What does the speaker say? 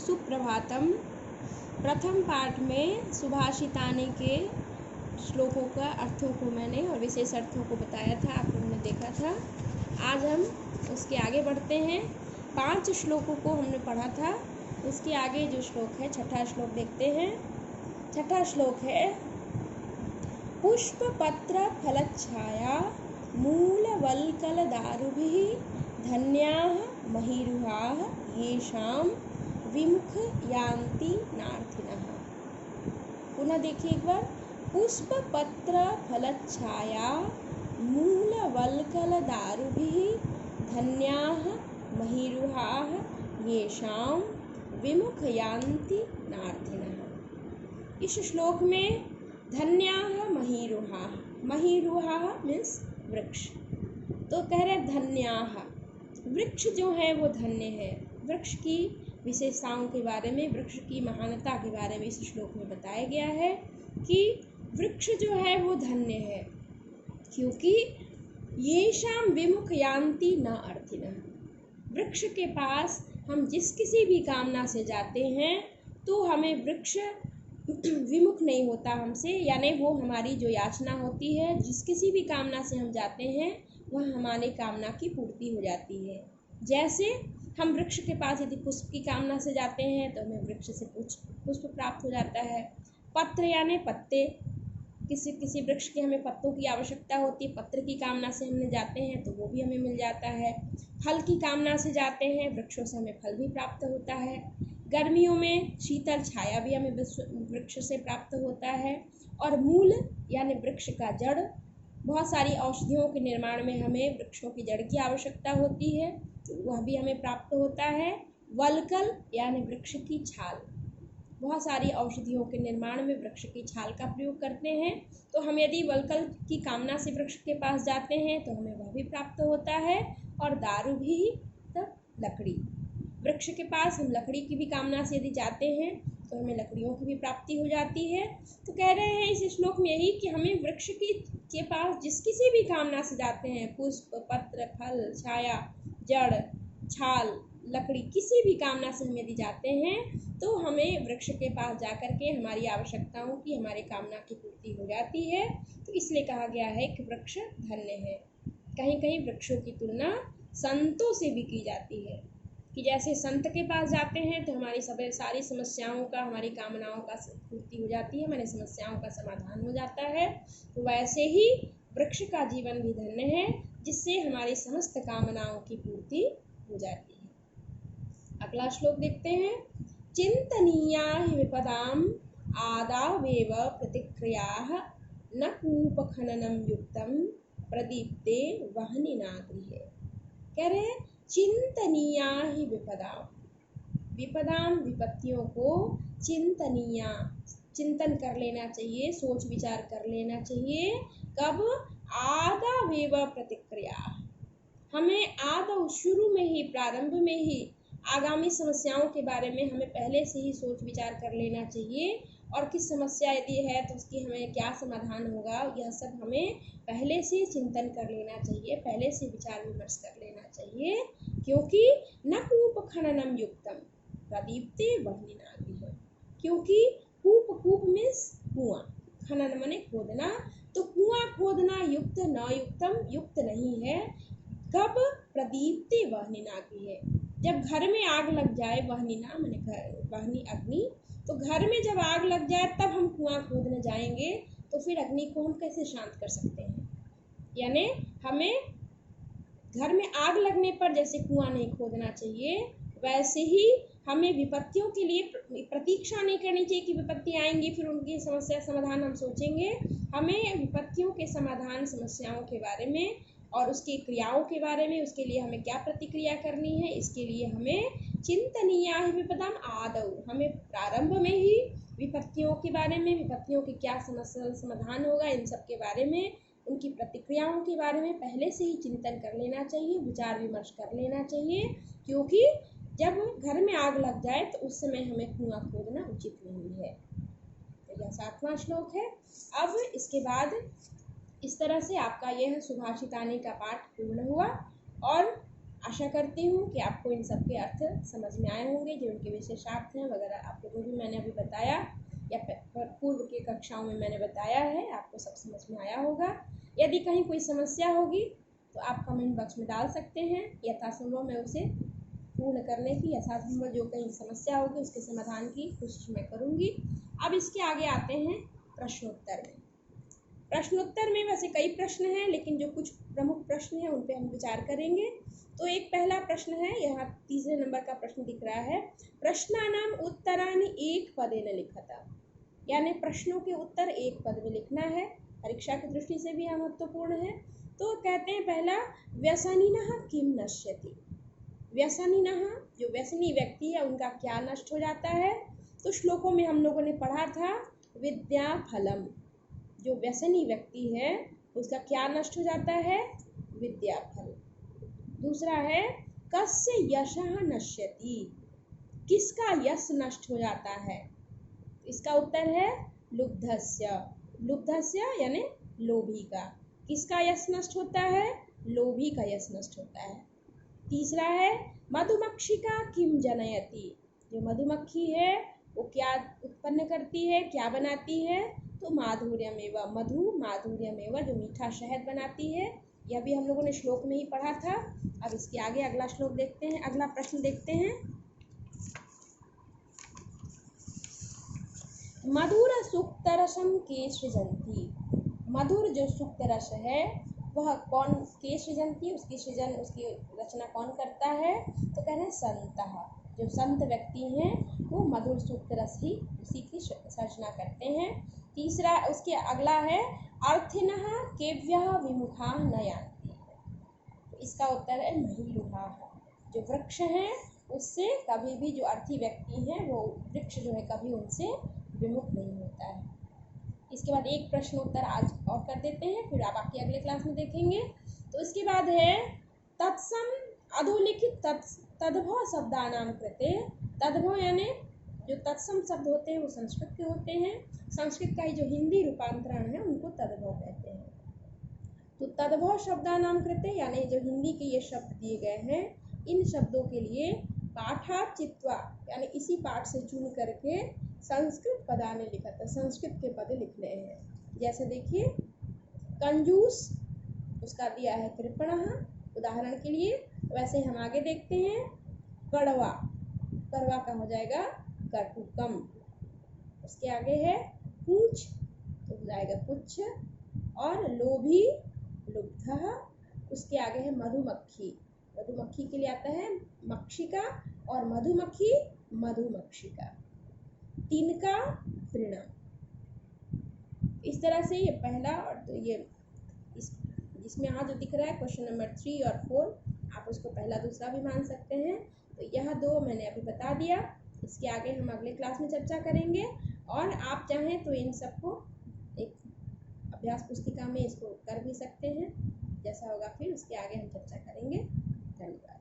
सुप्रभातम। प्रथम पाठ में सुभाषितानि के श्लोकों का अर्थों को मैंने और विशेष अर्थों को बताया था, आप लोगों ने देखा था। आज हम उसके आगे बढ़ते हैं। 5 श्लोकों को हमने पढ़ा था, उसके आगे जो श्लोक है, छठा श्लोक देखते हैं। छठा श्लोक है, पुष्प पत्र फलच्छाया मूलवल्कल दारुभिः धन्याः महीरुहाः येषां विमुख यान्ति नार्थिनः। पुनः देखिए एक बार, पुष्प पत्र फलच्छाया मूलवल्कल दारुभिः धन्याः महीरुहाः येषां विमुख यान्ति नार्थिनः। इस श्लोक में धन्याः महीरुहाः, महीरुहाः मीन्स वृक्ष, तो कह रहे धन्याः, वृक्ष जो है वो धन्य है। वृक्ष की विशेषताओं के बारे में, वृक्ष की महानता के बारे में इस श्लोक में बताया गया है कि वृक्ष जो है वो धन्य है, क्योंकि येषां विमुख यान्ति न अर्थिनः। वृक्ष के पास हम जिस किसी भी कामना से जाते हैं तो हमें वृक्ष विमुख नहीं होता हमसे, यानी वो हमारी जो याचना होती है, जिस किसी भी कामना से हम जाते हैं वह हमारी कामना की पूर्ति हो जाती है। जैसे हम वृक्ष के पास यदि पुष्प की कामना से जाते हैं तो हमें वृक्ष से पुष्प प्राप्त हो जाता है। पत्र यानी पत्ते, किसी वृक्ष के हमें पत्तों की आवश्यकता होती है, पत्र की कामना से हमने जाते हैं तो वो भी हमें मिल जाता है। फल की कामना से जाते हैं, वृक्षों से हमें फल भी प्राप्त होता है। गर्मियों में शीतल छाया भी हमें वृक्ष से प्राप्त होता है। और मूल यानी वृक्ष का जड़, बहुत सारी औषधियों के निर्माण में हमें वृक्षों की जड़ की आवश्यकता होती है, तो वह भी हमें प्राप्त होता है। वल्कल यानी वृक्ष की छाल, बहुत सारी औषधियों के निर्माण में वृक्ष की छाल का प्रयोग करते हैं, तो हम यदि वल्कल की कामना से वृक्ष के पास जाते हैं तो हमें वह भी प्राप्त होता है। और दारू भी, तब लकड़ी, वृक्ष के पास हम लकड़ी की भी कामना से यदि जाते हैं तो हमें लकड़ियों की भी प्राप्ति हो जाती है। तो कह रहे हैं इस श्लोक में यही कि हमें वृक्ष के पास जिस किसी भी कामना से जाते हैं, पुष्प पत्र फल छाया जड़ छाल लकड़ी, किसी भी कामना से हम यदि जाते हैं तो हमें वृक्ष के पास जाकर के हमारी आवश्यकताओं की, हमारी कामना की पूर्ति हो जाती है। तो इसलिए कहा गया है कि वृक्ष धन्य है। कहीं कहीं वृक्षों की तुलना संतों से भी की जाती है कि जैसे संत के पास जाते हैं तो हमारी सारी समस्याओं का, हमारी कामनाओं का पूर्ति हो जाती है, हमारी समस्याओं का समाधान हो जाता है। तो वैसे ही वृक्ष का जीवन भी धन्य है, जिससे हमारी समस्त कामनाओं की पूर्ति हो जाती है। अगला श्लोक देखते हैं, चिंतनीया हि विपदाम आदावेव प्रतिक्रियाः न कूपखननं युक्तं प्रदीप्ते वह्निनागृहे। कह रहे हैं चिंतनीया ही विपदाम, विपदाम विपत्तियों को चिंतनीया, चिंतन कर लेना चाहिए, सोच विचार कर लेना चाहिए। कब? आदावेव प्रतिक्रिया, हमें आदौ शुरू में ही, प्रारंभ में ही आगामी समस्याओं के बारे में हमें पहले से ही सोच विचार कर लेना चाहिए। और किस समस्या यदि है तो उसकी हमें क्या समाधान होगा, यह सब हमें पहले से चिंतन कर लेना चाहिए, पहले से विचार विमर्श कर लेना चाहिए। क्योंकि न कूप खननम युक्तम प्रदीप्ते वह्निनागृहे, क्योंकि कूप मीन्स कुआं, खनन माने खोदना, तो कुआं खोदना युक्त न युक्तम, युक्त नहीं है। कब? प्रदीप्ते वह्निनागृहे, जब घर में आग लग जाए, वह्निना माने वह्नि अग्नि, तो घर में जब आग लग जाए तब हम कुआं खोदने जाएंगे, तो फिर अग्नि को हम कैसे शांत कर सकते हैं। यानी हमें घर में आग लगने पर जैसे कुआं नहीं खोदना चाहिए, वैसे ही हमें विपत्तियों के लिए प्रतीक्षा नहीं करनी चाहिए कि विपत्ति आएंगी फिर उनकी समस्या समाधान हम सोचेंगे। हमें विपत्तियों के समाधान, समस्याओं के बारे में और उसकी क्रियाओं के बारे में, उसके लिए हमें क्या प्रतिक्रिया करनी है, इसके लिए हमें चिंतनीया ही विपदाम आदौ, हमें प्रारंभ में ही विपत्तियों के बारे में, विपत्तियों की क्या समस्या समाधान होगा, इन सब के बारे में, उनकी प्रतिक्रियाओं के बारे में पहले से ही चिंतन कर लेना चाहिए, विचार विमर्श कर लेना चाहिए। क्योंकि जब घर में आग लग जाए तो उस समय हमें कुआं खोदना उचित नहीं है। तो यह 7वां श्लोक है। अब इसके बाद इस तरह से आपका यह सुभाषितानि का पाठ पूर्ण हुआ और आशा करती हूँ कि आपको इन सब के अर्थ समझ में आए होंगे, जो उनके विशेषार्थ हैं वगैरह आपको जो भी मैंने अभी बताया या पूर्व के कक्षाओं में मैंने बताया है, आपको सब समझ में आया होगा। यदि कहीं कोई समस्या होगी तो आप कमेंट बॉक्स में डाल सकते हैं, यथासंभव मैं उसे पूर्ण करने की, यथासंभव जो कहीं समस्या होगी उसके समाधान की कोशिश मैं करूँगी। अब इसके आगे आते हैं प्रश्नोत्तर में। प्रश्नोत्तर में वैसे कई प्रश्न हैं, लेकिन जो कुछ प्रमुख प्रश्न हैं उन पे हम विचार करेंगे। तो एक पहला प्रश्न है, यहाँ तीसरे नंबर का प्रश्न दिख रहा है, प्रश्नानाम उत्तराणि एक पदेन लिखता, यानी प्रश्नों के उत्तर एक पद में लिखना है, परीक्षा की दृष्टि से भी यह महत्वपूर्ण है। तो कहते हैं पहला, व्यसनिनः किम नश्यति, व्यसनिनः जो व्यसनी व्यक्ति है उनका क्या नष्ट हो जाता है। तो श्लोकों में हम लोगों ने पढ़ा था विद्या फलम, जो व्यसनी व्यक्ति है उसका क्या नष्ट हो जाता है, विद्या फल। दूसरा है कस्य यशः नश्यति, किसका यश नष्ट हो जाता है। इसका उत्तर है लुब्धस्य, लुब्धस्य यानी लोभी का, किसका यश नष्ट होता है, लोभी का यश नष्ट होता है। तीसरा है मधुमक्षिका किम जनयति, जो मधुमक्खी है वो क्या उत्पन्न करती है, क्या बनाती है, तो माधुर्यमेव, मधु माधुर्यमेव, जो मीठा शहद बनाती है। यह भी हम लोगों ने श्लोक में ही पढ़ा था। अब इसके आगे अगला श्लोक देखते हैं, अगला प्रश्न देखते हैं। मधुर सुक्तरसम के सृजन्ति, मधुर जो सुक्त रस है वह कौन के सृजन्ति, उसकी सृजन उसकी रचना कौन करता है, तो कह रहे हैं संतः, जो संत व्यक्ति हैं वो मधुर सुक्त रस ही उसी की रचना करते हैं। तीसरा उसके अगला है अर्थिनः केभ्यः विमुखा न यान्ति, तो इसका उत्तर है महीरुहाः, जो वृक्ष हैं उससे कभी भी, जो अर्थी व्यक्ति हैं वो वृक्ष जो है कभी उनसे विमुख नहीं होता है। इसके बाद एक प्रश्न उत्तर आज और कर देते हैं, फिर आप बाकी अगले क्लास में देखेंगे। तो इसके बाद है तत्सम अधोलिखित तद्भव शब्दानाम कृते, तद्भव यानी जो तत्सम शब्द होते हैं वो संस्कृत के होते हैं, संस्कृत का ही जो हिंदी रूपांतरण है उनको तद्भव कहते हैं। तो तद्भव शब्दानाम कृते यानी जो हिंदी के ये शब्द दिए गए हैं, इन शब्दों के लिए पाठात् चित्वा यानी इसी पाठ से चुन करके संस्कृत पदाने लिखा था, संस्कृत के पद लिखने हैं। जैसे देखिए कंजूस, उसका दिया है कृपणः उदाहरण के लिए। वैसे हम आगे देखते हैं, कड़वा, कड़वा का हो जाएगा कटुकम। उसके आगे है पूछ, तो हो जाएगा पुच्छ, और लोभी लुब्धः। उसके आगे है मधुमक्खी, मधुमक्खी के लिए आता है मक्षिका, और मधुमक्खी मधुमक्षिका। तिनका तृणा। इस तरह से ये पहला और ये जिसमें यहाँ जो दिख रहा है क्वेश्चन नंबर 3 और 4, आप उसको पहला दूसरा भी मान सकते हैं। तो यह दो मैंने अभी बता दिया, इसके आगे हम अगले क्लास में चर्चा करेंगे। और आप चाहें तो इन सबको एक अभ्यास पुस्तिका में इसको कर भी सकते हैं, जैसा होगा फिर उसके आगे हम चर्चा करेंगे। धन्यवाद।